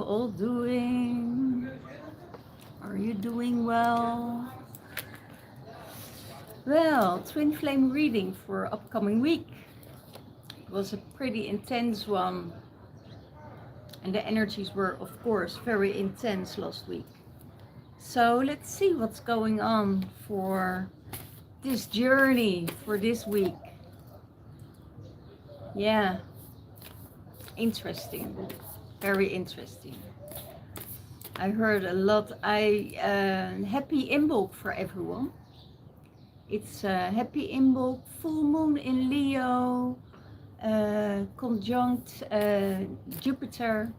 all doing? Are you doing well? Well, twin flame reading for upcoming week. It was a pretty intense one, and the energies were, of course, very intense last week. So let's see what's going on for this journey for this week. Yeah, interesting, very interesting. I heard a lot. Happy Imbolc for everyone. It's happy Imbolc, full moon in Leo, conjunct Jupiter.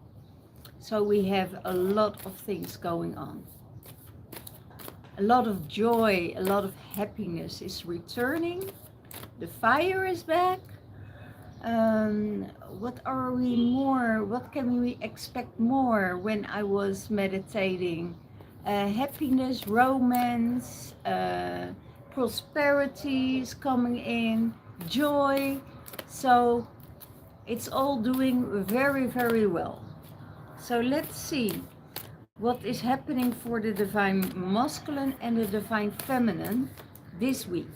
So we have a lot of things going on. A lot of joy, a lot of happiness is returning. The fire is back. What can we expect more when I was meditating? Happiness, romance, prosperity is coming in, joy. So it's all doing very, very well. So let's see what is happening for the divine masculine and the divine feminine this week.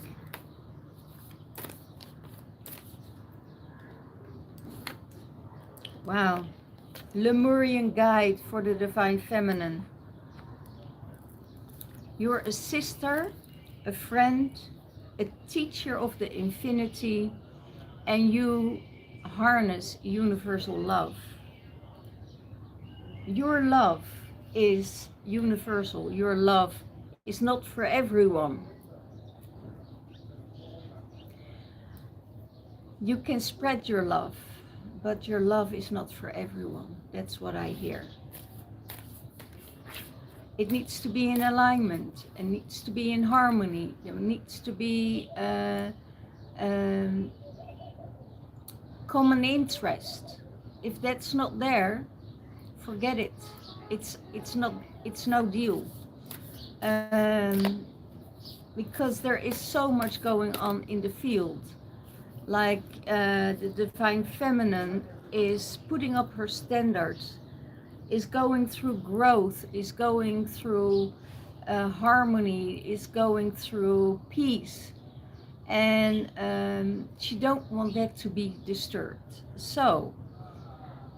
Wow, Lemurian guide for the divine feminine. You're a sister, a friend, a teacher of the infinity, and you harness universal love. Your love is universal. Your love is not for everyone. You can spread your love, but your love is not for everyone. That's what I hear. It needs to be in alignment. It needs to be in harmony. There needs to be common interest. If that's not there, forget it. It's no deal. Because there is so much going on in the field. Like the divine feminine is putting up her standards, is going through growth, is going through harmony, is going through peace, and she don't want that to be disturbed. So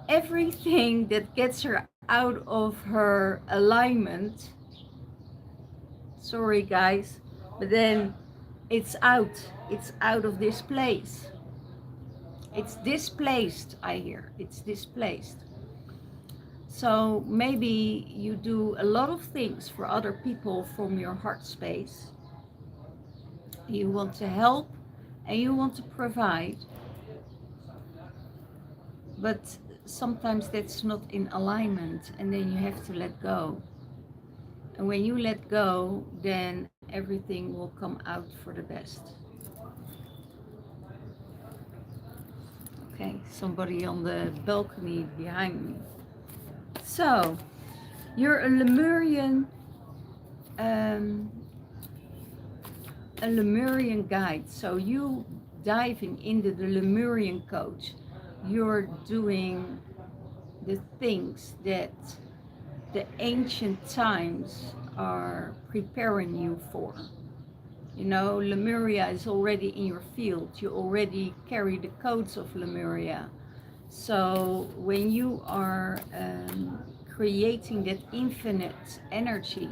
everything that gets her out of her alignment, sorry guys, but then it's out of this place. It's displaced, I hear. It's displaced. So maybe you do a lot of things for other people from your heart space. You want to help and you want to provide. But sometimes that's not in alignment, and then you have to let go. And when you let go, then everything will come out for the best. Okay, somebody on the balcony behind me. So, you're a Lemurian guide. So you diving into the Lemurian code, you're doing the things that the ancient times are preparing you for. You know, Lemuria is already in your field. You already carry the codes of Lemuria. So when you are creating that infinite energy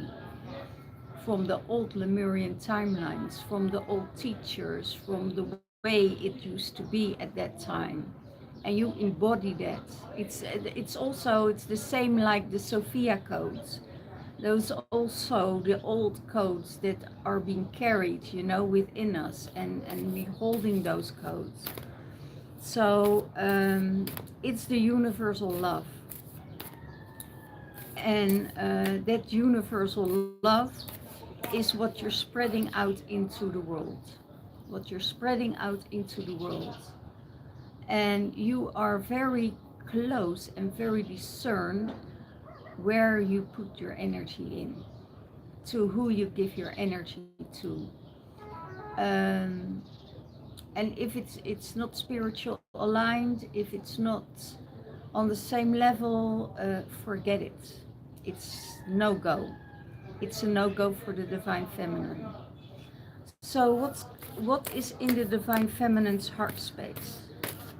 from the old Lemurian timelines, from the old teachers, from the way it used to be at that time, and you embody that, it's the same like the Sophia codes. Those also the old codes that are being carried, you know, within us, and we holding those codes. So it's the universal love, and that universal love is what you're spreading out into the world. What you're spreading out into the world. And you are very close and very discerned where you put your energy in, to who you give your energy to. And if it's not spiritual aligned, if it's not on the same level, forget it. It's no-go. It's a no-go for the Divine Feminine. So what is in the Divine Feminine's heart space?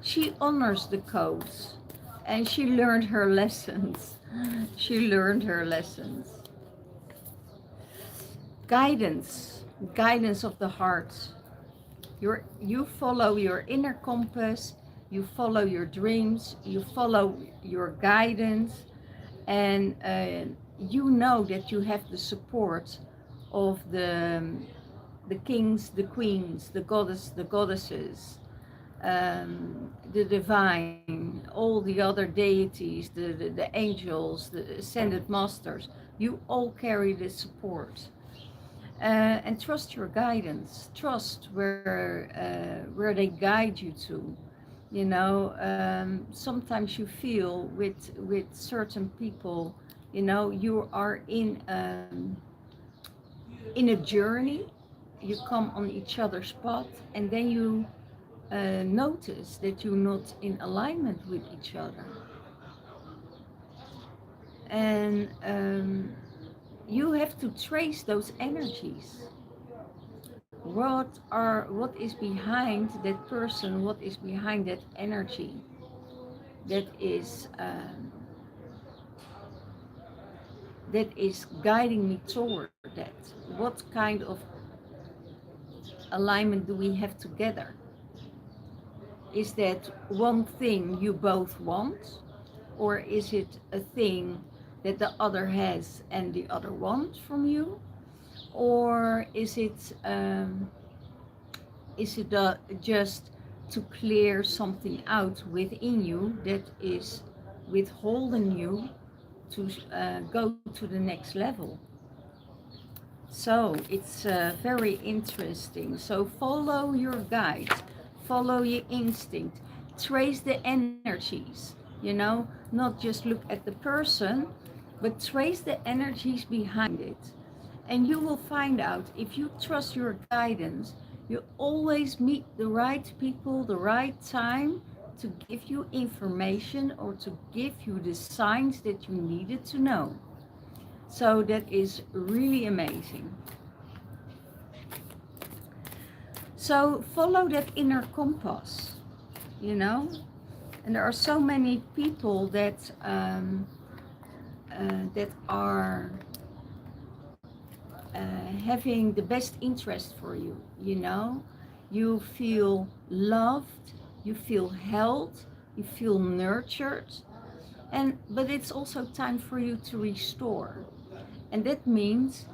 She honors the codes and she learned her lessons. She learned her lessons. Guidance of the heart. You follow your inner compass, you follow your dreams, you follow your guidance, and you know that you have the support of the kings, the queens, the goddesses, the divine, all the other deities, the angels, the ascended masters. You all carry this support. And trust your guidance. Trust where they guide you to. You know, sometimes you feel with certain people, you know, you are in a journey. You come on each other's path, and then you notice that you're not in alignment with each other. And you have to trace those energies. What is behind that person? What is behind that energy that is guiding me toward that? What kind of alignment do we have together? Is that one thing you both want, or is it a thing that the other has and the other wants from you? Or is it just to clear something out within you that is withholding you to go to the next level? So it's very interesting. So follow your guide, follow your instinct, trace the energies, you know, not just look at the person, but trace the energies behind it. And you will find out, if you trust your guidance, you always meet the right people, the right time to give you information or to give you the signs that you needed to know. So that is really amazing. So follow that inner compass, you know. And there are so many people that are having the best interest for you, you know. You feel loved, you feel held, you feel nurtured, but it's also time for you to restore. And that means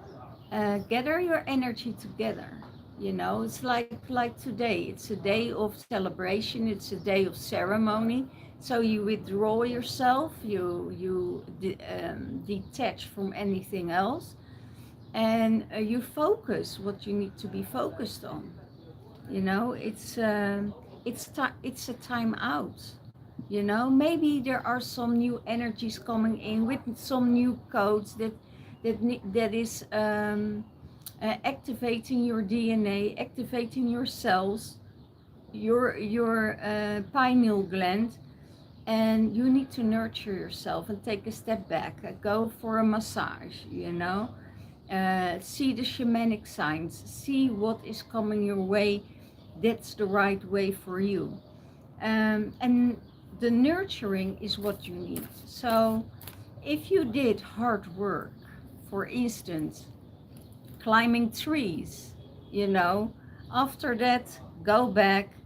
gather your energy together. You know, it's like today. It's a day of celebration. It's a day of ceremony. So you withdraw yourself. You detach from anything else, and you focus what you need to be focused on. You know, it's a time out. You know, maybe there are some new energies coming in with some new codes that is activating your DNA, activating your cells, your pineal gland, and you need to nurture yourself and take a step back. Go for a massage, you know. See the shamanic signs, see what is coming your way. That's the right way for you. And the nurturing is what you need. So if you did hard work, for instance, climbing trees, you know, after that, go back,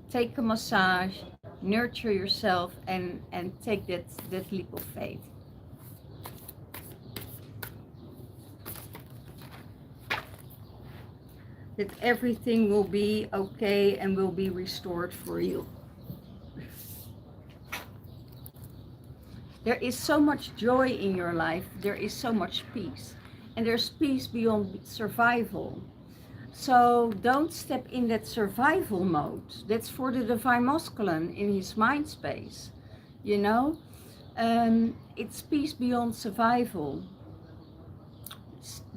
take a massage, nurture yourself, and take that leap of faith. That everything will be okay and will be restored for you. There is so much joy in your life. There is so much peace. And there's peace beyond survival. So don't step in that survival mode. That's for the divine masculine in his mind space. You know, it's peace beyond survival.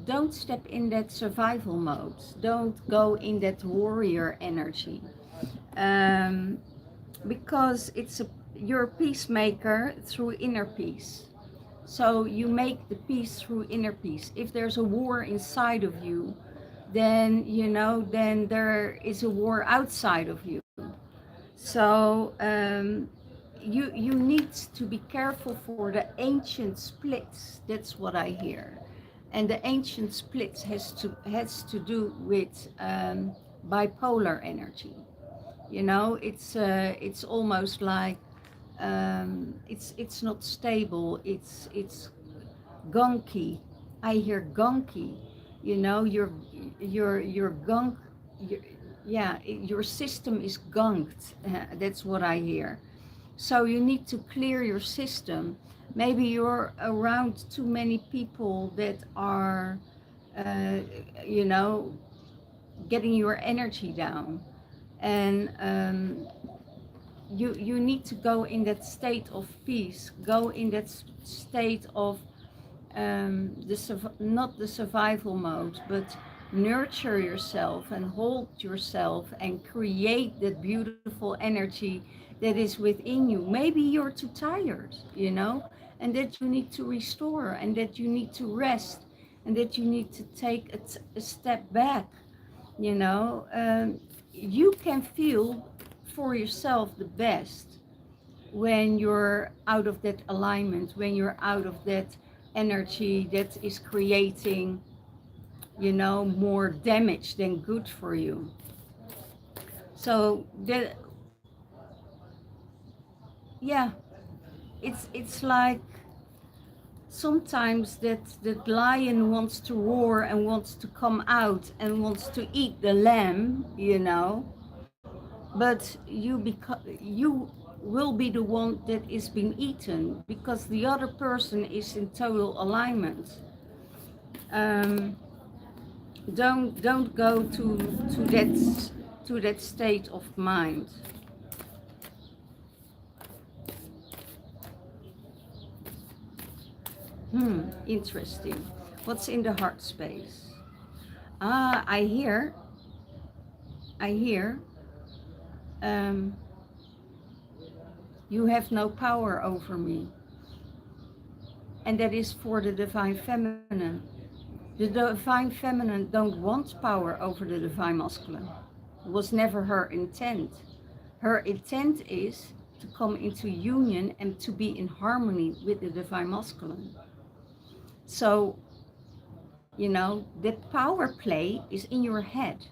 Don't step in that survival mode. Don't go in that warrior energy. Because you're a peacemaker through inner peace. So you make the peace through inner peace. If there's a war inside of you, then then there is a war outside of you. So you need to be careful for the ancient splits. That's what I hear, and the ancient splits has to do with bipolar energy. It's almost like it's not stable. It's gunky. I hear gunky. Your gunk. Your system is gunked. That's what I hear. So you need to clear your system. Maybe you're around too many people that are, you know, getting your energy down, and you need to go in that state of peace. Go in that state of not the survival mode, but nurture yourself and hold yourself and create that beautiful energy that is within you. Maybe you're too tired, and that you need to restore, and that you need to rest, and that you need to take a step back. You can feel for yourself the best when you're out of that alignment, when you're out of that energy that is creating, more damage than good for you. So that, yeah, it's like sometimes that lion wants to roar and wants to come out and wants to eat the lamb, but you will be the one that is being eaten, because the other person is in total alignment. Don't go to that state of mind. Interesting. What's in the heart space? I hear you have no power over me, and that is for the divine feminine. The divine feminine don't want power over the divine masculine. It was never her intent. Her intent is to come into union and to be in harmony with the divine masculine. So, that power play is in your head.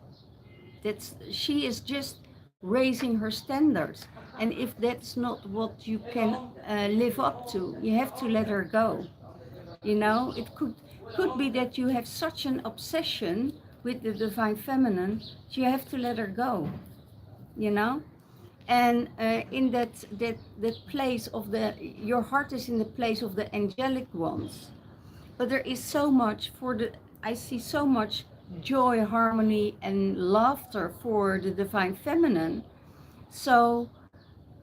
She is just raising her standards. And if that's not what you can live up to, you have to let her go. It could be that you have such an obsession with the divine feminine, you have to let her go. And in that place of your heart is in the place of the angelic ones. But there is so much I see so much joy, harmony, and laughter for the divine feminine. So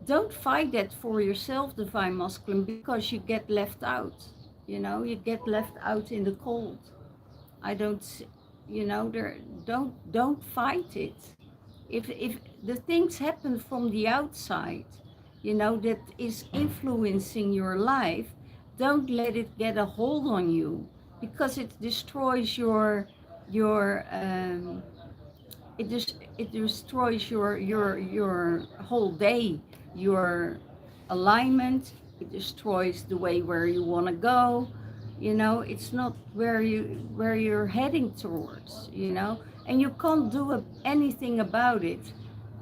don't fight that for yourself, divine masculine, because you get left out. You get left out in the cold. I don't, don't fight it. If the things happen from the outside, that is influencing your life, don't let it get a hold on you, because it destroys it destroys your whole day, your alignment. It destroys the way where you want to go. It's not where you're heading towards. And you can't do anything about it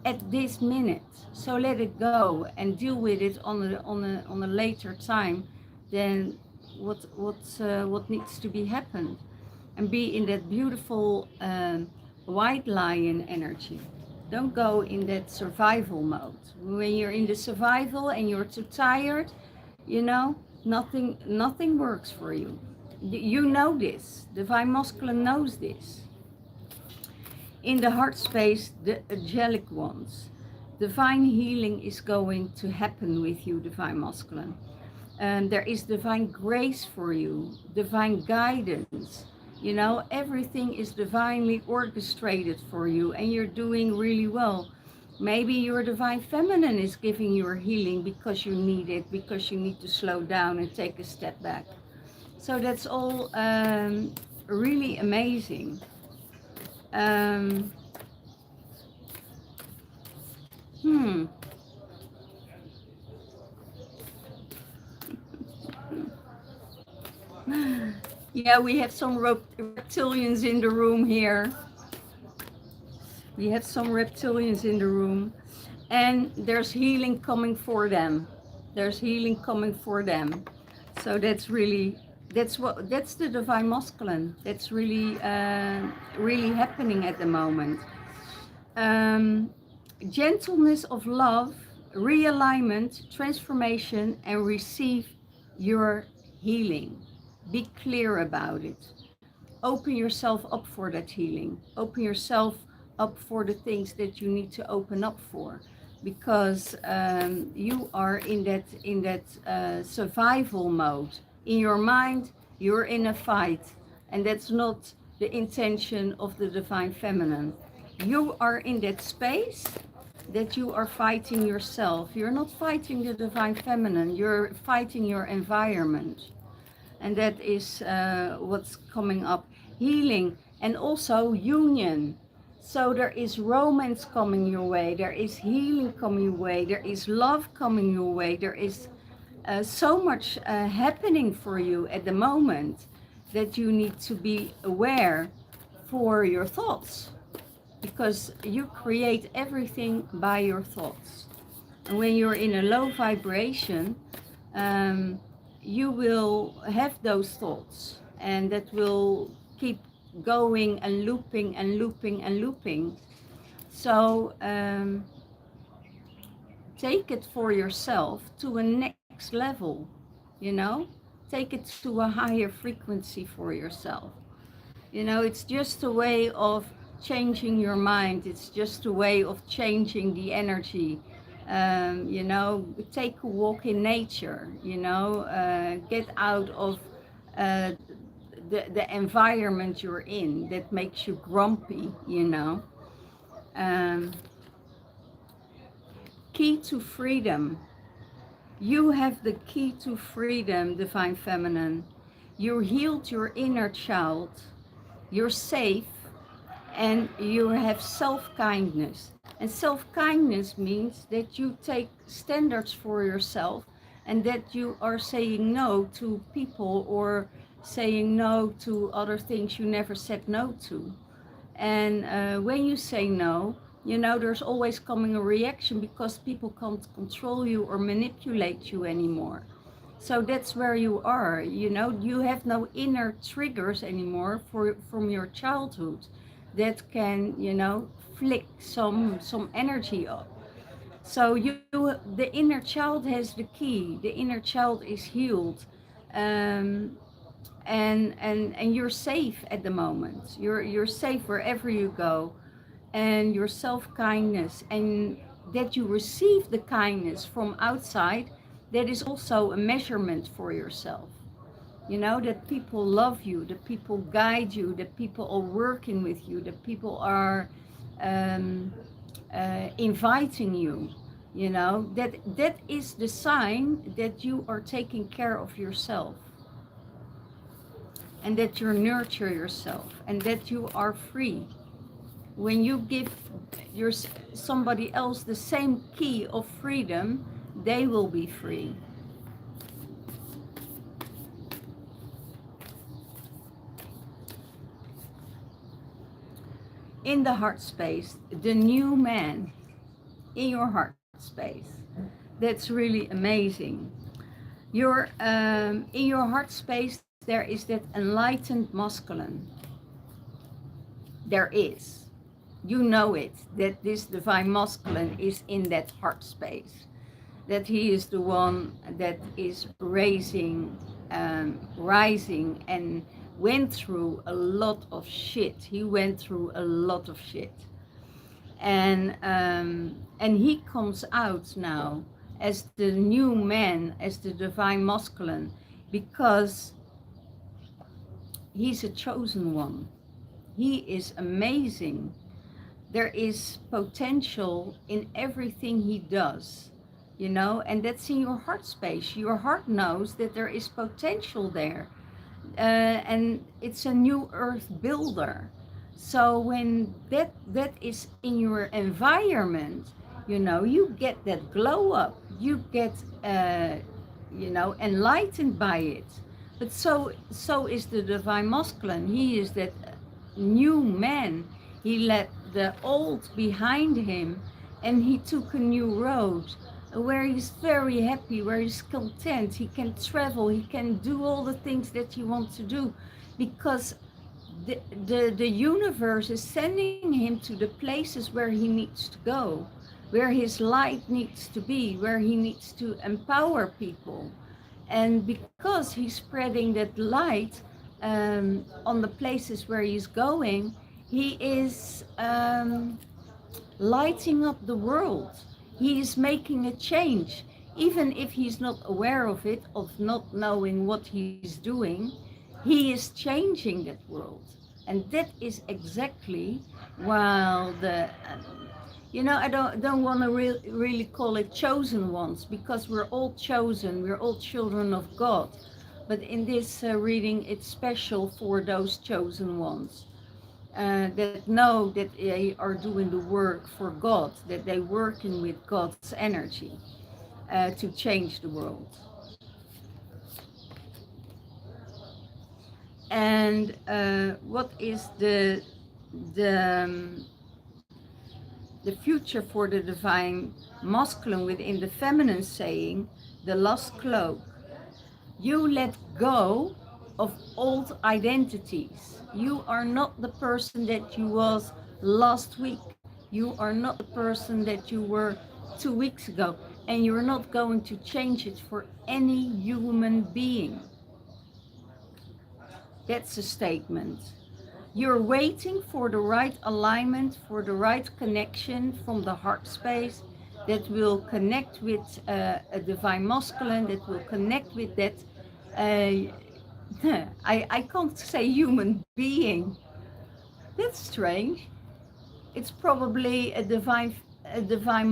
at this minute. So let it go and deal with it on a later time. Then what needs to be happened, and be in that beautiful white lion energy. Don't go in that survival mode. When you're in the survival and you're too tired, nothing works for you. You know this. Divine masculine knows this. In the heart space, the angelic ones, divine healing is going to happen with you, divine masculine. There is divine grace for you, divine guidance. Everything is divinely orchestrated for you, and you're doing really well. Maybe your divine feminine is giving you healing because you need it, because you need to slow down and take a step back. So that's all really amazing. Um, hmm. Yeah, we have some reptilians in the room here. We have some reptilians in the room. And there's healing coming for them. There's healing coming for them. So that's really, that's the divine masculine. That's really, really happening at the moment. Gentleness of love, realignment, transformation, and receive your healing. Be clear about it. Open yourself up for that healing. Open yourself up for the things that you need to open up for, because you are in that survival mode. In your mind, you're in a fight, and that's not the intention of the divine feminine. You are in that space that you are fighting yourself. You're not fighting the divine feminine, you're fighting your environment. And that is what's coming up. Healing and also union. So there is romance coming your way, there is healing coming your way, there is love coming your way, there is so much happening for you at the moment that you need to be aware for your thoughts, because you create everything by your thoughts. And when you're in a low vibration, you will have those thoughts, and that will keep going and looping and looping and looping. So take it for yourself to a next level, you know, take it to a higher frequency for yourself. You know, it's just a way of changing your mind. It's just a way of changing the energy. You know, take a walk in nature, you know, get out of uh, the environment you're in that makes you grumpy, you know. Um, Key to freedom. You have the key to freedom, divine feminine. You healed your inner child. You're safe, and you have self-kindness. And self-kindness means that you take standards for yourself, and that you are saying no to people, or saying no to other things you never said no to. And when you say no, you know, there's always coming a reaction, because people can't control you or manipulate you anymore. So that's where you are, you know, you have no inner triggers anymore from your childhood that can, you know, flick some energy up. So the inner child has the key. The inner child is healed, um, and you're safe at the moment. You're safe wherever you go, and your self-kindness, and that you receive the kindness from outside, that is also a measurement for yourself. You know, that people love you, that people guide you, that people are working with you, that people are um, inviting you. You know, that is the sign that you are taking care of yourself, and that you nurture yourself, and that you are free. When you give your somebody else the same key of freedom, they will be free. In the heart space, the new man in your heart space. That's really amazing. Your in your heart space, there is that enlightened masculine. There is. You know it, that this divine masculine is in that heart space. That he is the one that is rising, and went through a lot of shit. He went through a lot of shit. And he comes out now as the new man, as the divine masculine, because he's a chosen one. He is amazing. there is potential in everything he does, you know, and that's in your heart space. Your heart knows that there is potential there, and it's a new earth builder. So when that is in your environment, you know, you get that glow up, you get you know, enlightened by it. But so is the divine masculine. He is that new man. He left the old behind him and he took a new road where he's very happy, where he's content. He can travel, he can do all the things that he wants to do, because the universe is sending him to the places where he needs to go, where his light needs to be, where he needs to empower people. And because he's spreading that light on the places where he's going, he is lighting up the world. He is making a change, even if he's not aware of it, of not knowing what he's doing. He is changing that world, and that is exactly while the you know, I don't want to really call it chosen ones, because we're all chosen, we're all children of God. But in this reading, it's special for those chosen ones that know that they are doing the work for God, that they're working with God's energy to change the world. And what is the the future for the divine masculine within the feminine saying, the lost cloak? You let go of old identities. You are not the person that you was last week. You are not the person that you were 2 weeks ago. And you're not going to change it for any human being. That's a statement. You're waiting for the right alignment, for the right connection from the heart space that will connect with a divine masculine, that will connect with that, I can't say human being. That's strange. It's probably a divine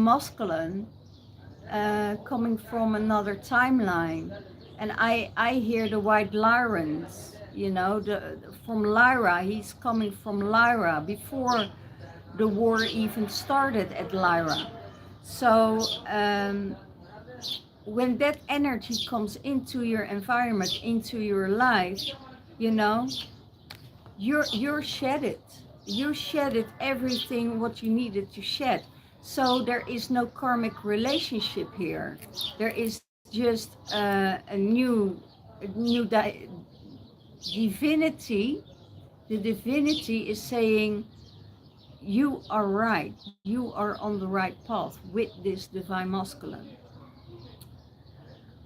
masculine coming from another timeline. And I hear the white Lyrans, you know, from Lyra. He's coming from Lyra before the war even started at Lyra. So when that energy comes into your environment, into your life, you know, you're shedded. You shedded everything what you needed to shed. So there is no karmic relationship here. There is just a new divinity. The divinity is saying, you are right. You are on the right path with this divine masculine.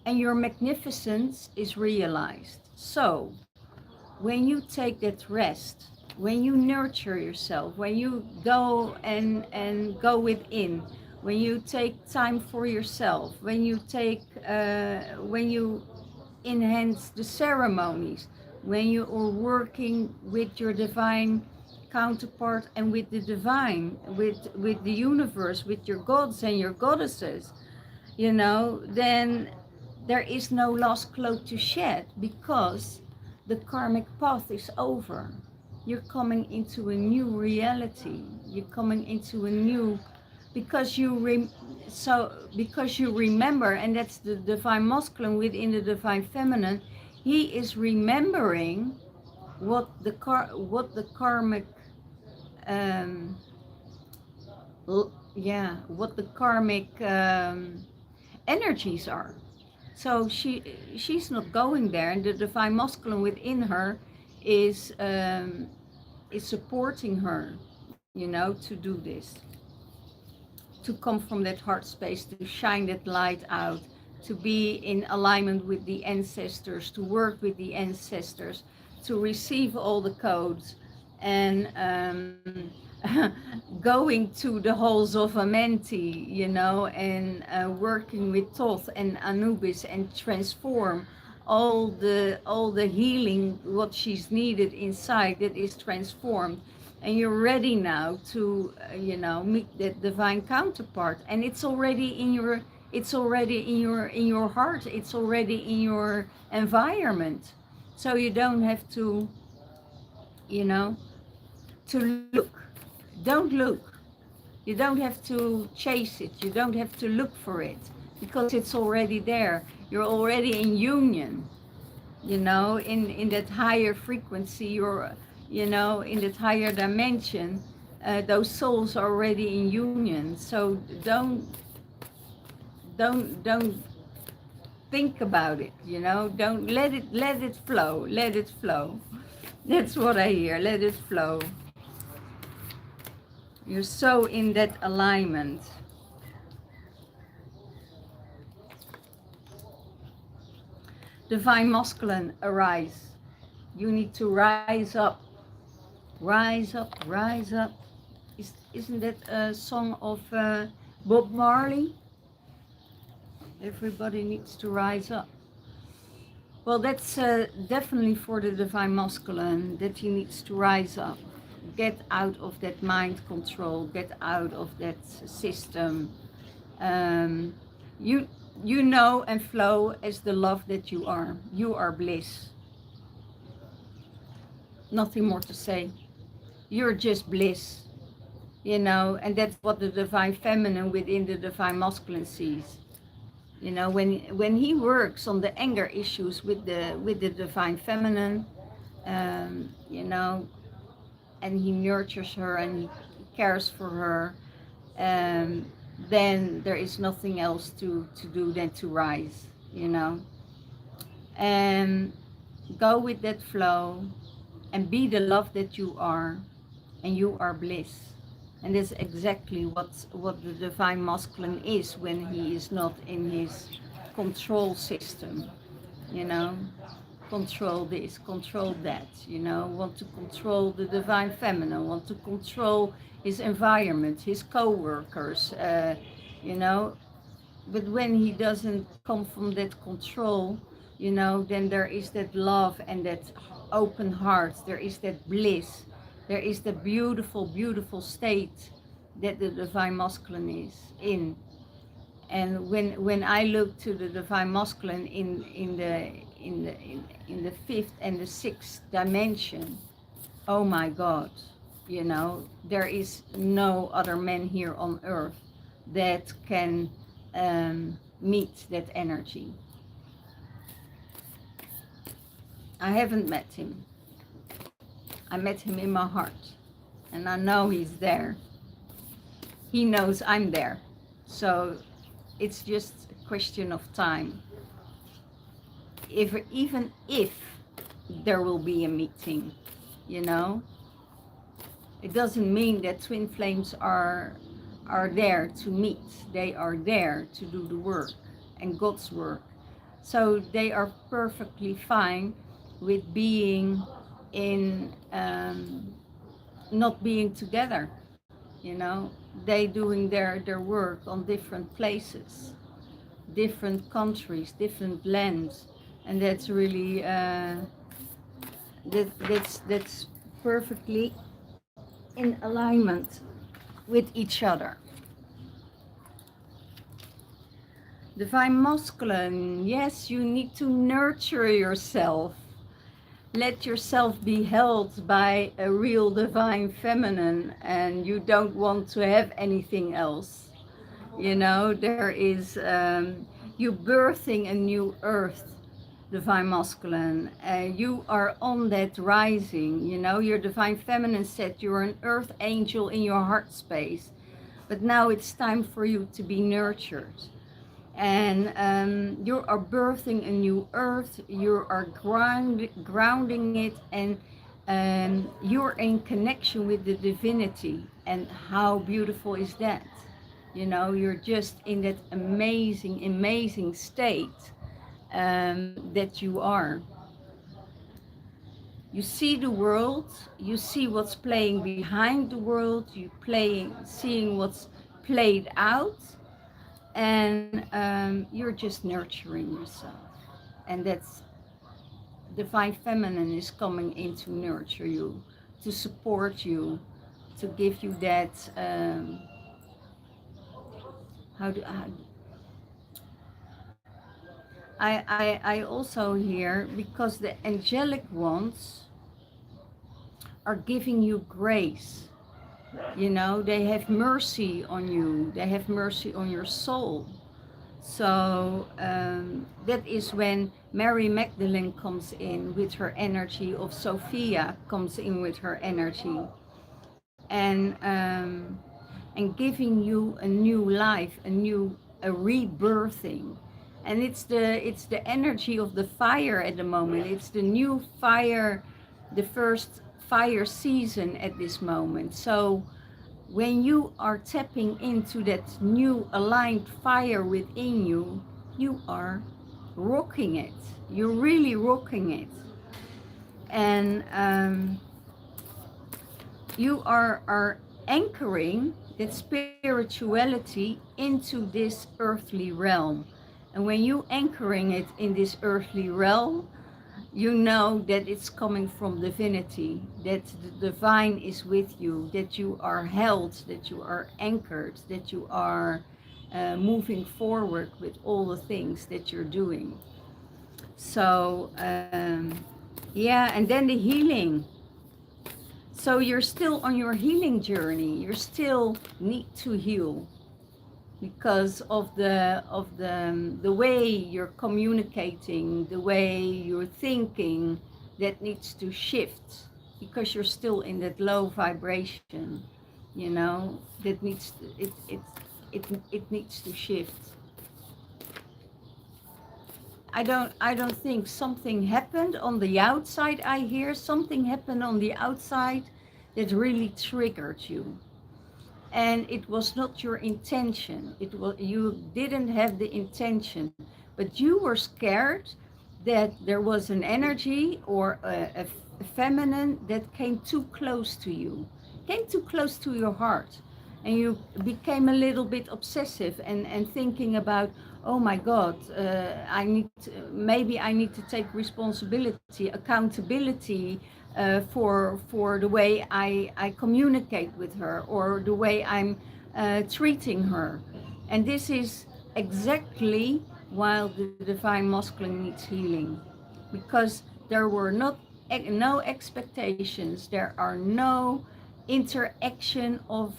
And your magnificence is realized. So when you take that rest, when you nurture yourself, when you go and go within, when you take time for yourself, when you enhance the ceremonies, when you are working with your divine counterpart and with the divine, with the universe, with your gods and your goddesses, you know, then there is no lost cloak to shed, because the karmic path is over. You're coming into a new reality. You're coming into a new, because you remember, and that's the divine masculine within the divine feminine. He is remembering what the karmic what the karmic energies are. So she's not going there, and the divine masculine within her is supporting her, you know, to do this, to come from that heart space, to shine that light out, to be in alignment with the ancestors, to work with the ancestors, to receive all the codes, and going to the halls of Amenti, you know, and working with Thoth and Anubis, and transform all the healing what she's needed inside, that is transformed, and you're ready now to meet that divine counterpart, and it's already in your heart, it's already in your environment. So you don't have to to look. Don't look. You don't have to chase it. You don't have to look for it, because it's already there. You're already in union, in that higher frequency. You're, in that higher dimension. Those souls are already in union. So don't think about it. Don't let it flow. Let it flow. That's what I hear. Let it flow. You're so in that alignment. Divine masculine, arise. You need to rise up. Rise up, rise up. Isn't that a song of Bob Marley? Everybody needs to rise up. Well, that's definitely for the divine masculine, that he needs to rise up. Get out of that mind control, get out of that system. You know and flow as the love that you are. You are bliss. Nothing more to say. You're just bliss, and that's what the divine feminine within the divine masculine sees. When he works on the anger issues with the divine feminine, and he nurtures her and he cares for her, then there is nothing else to do than to rise, and go with that flow and be the love that you are, and you are bliss. And that's exactly what the divine masculine is when he is not in his control system, control this, control that, want to control the divine feminine, want to control his environment, his co-workers, but when he doesn't come from that control, then there is that love and that open heart, there is that bliss, there is the beautiful, beautiful state that the divine masculine is in. And when I look to the divine masculine in the fifth and the sixth dimension, oh my God, there is no other man here on earth that can meet that energy. I haven't met him. I met him in my heart, and I know he's there. He knows I'm there. So it's just a question of time. Even if there will be a meeting, it doesn't mean that twin flames are there to meet. They are there to do the work and God's work. So they are perfectly fine with being in not being together. They doing their work on different places, different countries, different lands, and that's really that's perfectly in alignment with each other. Divine masculine, yes, you need to nurture yourself. Let yourself be held by a real divine feminine, and you don't want to have anything else. There is, you birthing a new earth, divine masculine. You are on that rising, your divine feminine said you're an earth angel in your heart space. But now it's time for you to be nurtured. And you are birthing a new earth, you are grounding it, and you're in connection with the divinity. And how beautiful is that? You're just in that amazing state that you are. You see the world, you see what's playing behind the world, seeing what's played out, and you're just nurturing yourself. And that's divine feminine is coming in to nurture you, to support you, to give you that, how do I also hear, because the angelic ones are giving you grace. You know, they have mercy on you. They have mercy on your soul. So that is when Mary Magdalene comes in with her energy, of Sophia comes in with her energy, and giving you a new life, a rebirthing. And it's the energy of the fire at the moment. It's the new fire, the first fire season at this moment. So when you are tapping into that new aligned fire within you, you are rocking it. You're really rocking it. And you are anchoring that spirituality into this earthly realm. And when you anchoring it in this earthly realm, you know that it's coming from divinity, that the divine is with you, that you are held, that you are anchored, that you are moving forward with all the things that you're doing. So yeah, and then the healing. So you're still on your healing journey. You still need to heal because of the way you're communicating, the way you're thinking, that needs to shift, because you're still in that low vibration. You know, that needs to, it needs to shift. I don't think something happened on the outside. I hear something happened on the outside that really triggered you, and it was not your intention. It was, you didn't have the intention, but you were scared that there was an energy or a feminine that came too close to you, came too close to your heart, and you became a little bit obsessive and thinking about, oh my God, maybe I need to take responsibility, accountability for the way I communicate with her, or the way I'm treating her. And this is exactly why the divine masculine needs healing, because there were no expectations, there are no interaction of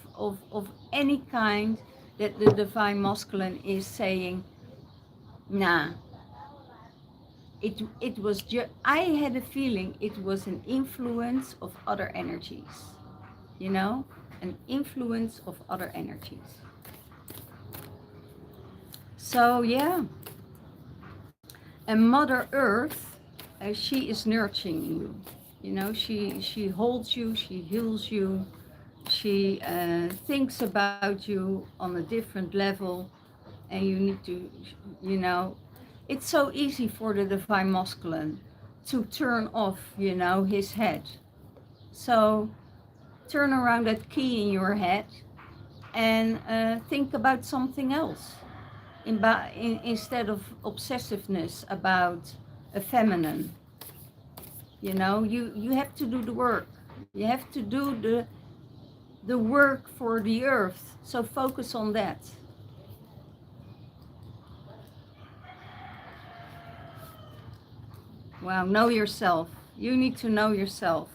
any kind, that the divine masculine is saying, nah. It was just, I had a feeling it was an influence of other energies, you know, an influence of other energies. So yeah, and Mother Earth, she is nurturing you. You know, she holds you, she heals you, she thinks about you on a different level, and you need to, you know, it's so easy for the divine masculine to turn off, you know, his head. So turn around that key in your head and think about something else, instead of obsessiveness about a feminine. You know, you have to do the work. You have to do the work for the earth. So focus on that. Wow, know yourself. You need to know yourself.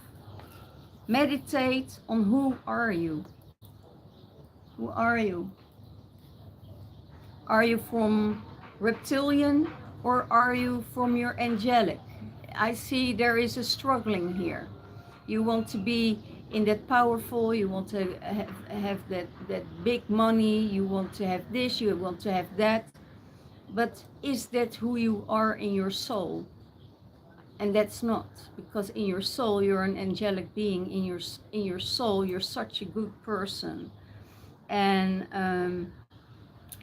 Meditate on who are you? Who are you? Are you from reptilian, or are you from your angelic? I see there is a struggling here. You want to be in that powerful, you want to have that big money, you want to have this, you want to have that. But is that who you are in your soul? And that's not, because in your soul you're an angelic being. In your soul you're such a good person, and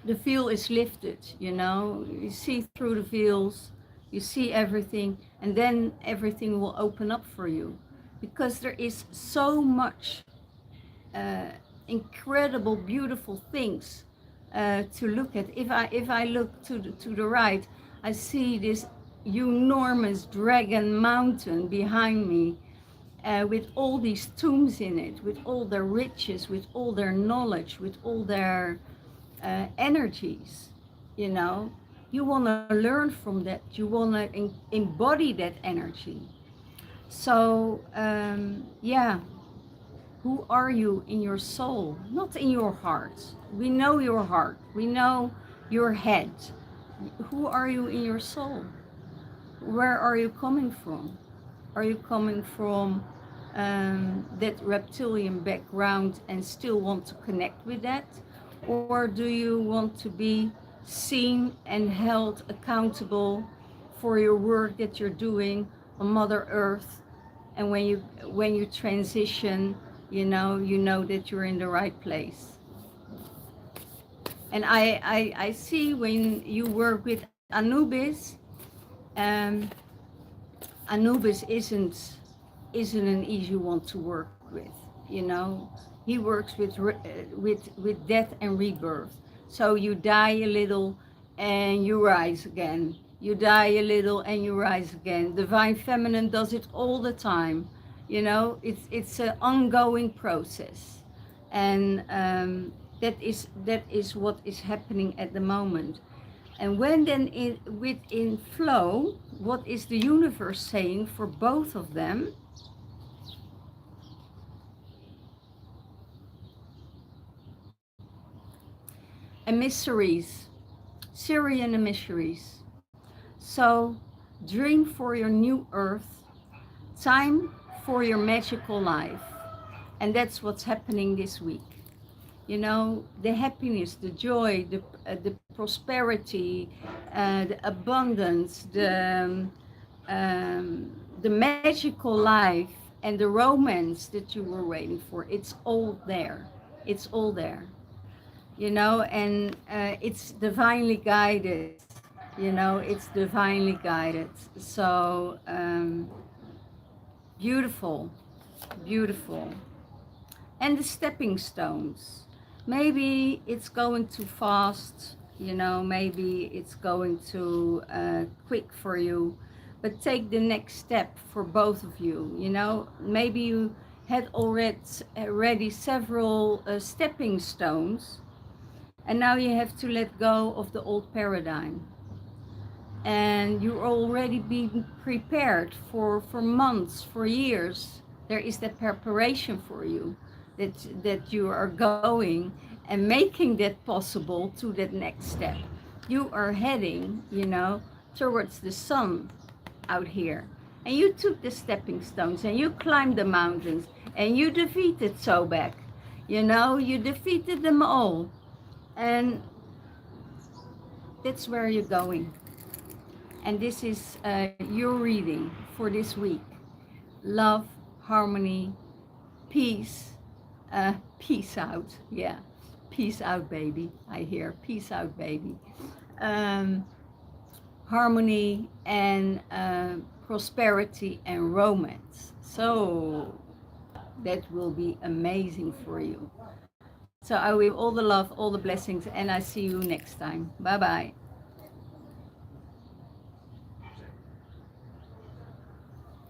the veil is lifted. You know, you see through the veils, you see everything, and then everything will open up for you, because there is so much incredible, beautiful things to look at. If I look to the right, I see this enormous dragon mountain behind me, with all these tombs in it, with all their riches, with all their knowledge, with all their energies, you know. You want to learn from that. You want to embody that energy. So, yeah, who are you in your soul? Not in your heart. We know your heart. We know your head. Who are you in your soul? Where are you coming from? Are you coming from that reptilian background and still want to connect with that? Or do you want to be seen and held accountable for your work that you're doing on Mother Earth? And when you transition, you know that you're in the right place. And I see when you work with Anubis, um, Anubis isn't an easy one to work with, you know. He works with death and rebirth. So you die a little and you rise again. You die a little and you rise again. Divine Feminine does it all the time. You know, it's an ongoing process, and that is what is happening at the moment. And when then within flow, what is the universe saying for both of them? Emissaries, Syrian emissaries. So dream for your new earth, time for your magical life. And that's what's happening this week. You know, the happiness, the joy, the prosperity, the abundance, the magical life, and the romance that you were waiting for. It's all there. It's all there. You know, and it's divinely guided. You know, it's divinely guided. So beautiful, beautiful. And the stepping stones. Maybe it's going too fast, you know, maybe it's going too quick for you, but take the next step for both of you, you know. Maybe you had already several stepping stones, and now you have to let go of the old paradigm. And you're already being prepared for months, for years. There is that preparation for you, that you are going and making that possible to that next step. You are heading, you know, towards the sun out here. And you took the stepping stones and you climbed the mountains and you defeated Sobek. You know, you defeated them all. And that's where you're going. And this is your reading for this week. Love, harmony, peace, peace out. Yeah, peace out, baby. I hear peace out, baby. Harmony and prosperity and romance. So that will be amazing for you. So I wish all the love, all the blessings, and I see you next time. Bye bye.